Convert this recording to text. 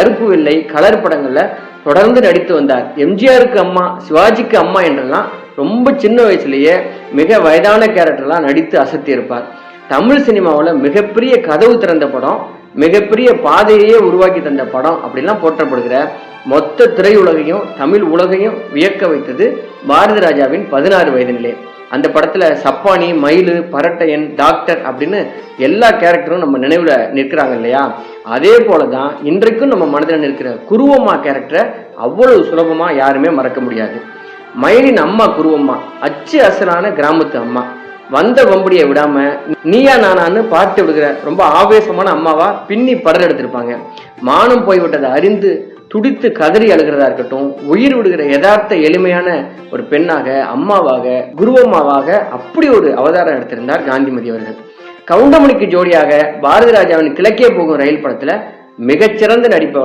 கருப்பு வெள்ளை கலர் படங்கள்ல தொடர்ந்து நடித்து வந்தார். எம்ஜிஆருக்கு அம்மா, சிவாஜிக்கு அம்மா என்றெல்லாம் ரொம்ப சின்ன வயசுலயே மிக வயதான கேரக்டர்லாம் நடித்து அசத்தி இருப்பார். தமிழ் சினிமாவில் மிகப்பெரிய கதவு திறந்த படம், மிகப்பெரிய பாதையே உருவாக்கி தந்த படம் அப்படிலாம் போற்றப்படுகிற மொத்த திரையுலகையும் தமிழ் உலகையும் வியக்க வைத்தது பாரதி ராஜாவின் 16 வயது நிலை. அந்த படத்துல சப்பானி, மயிலு, பரட்டையன், டாக்டர் அப்படின்னு எல்லா கேரக்டரும் நம்ம நினைவுல நிற்கிறாங்க இல்லையா? அதே போலதான் இன்றைக்கும் நம்ம மனதில் நிற்கிற குருவம்மா கேரக்டரை அவ்வளவு சுலபமா யாருமே மறக்க முடியாது. மயிலின் அம்மா குருவம்மா அச்சு அசலான கிராமத்து அம்மா. வந்த வம்படியை விடாம நீயா நானான்னு பார்த்து விடுகிற ரொம்ப ஆவேசமான அம்மாவா பின்னி படல் எடுத்திருப்பாங்க. மானம் போய்விட்டதை அறிந்து துடித்து கதறி அழுகிறதா இருக்கட்டும், உயிர் விடுகிற யதார்த்த எளிமையான ஒரு பெண்ணாக, அம்மாவாக, குருவம்மாவாக அப்படி ஒரு அவதாரம் எடுத்திருந்தார் காந்திமதி அவர்கள். கவுண்டமணிக்கு ஜோடியாக பாரதி ராஜாவின் கிழக்கே போகும் ரயில் படத்துல மிகச்சிறந்த நடிப்பை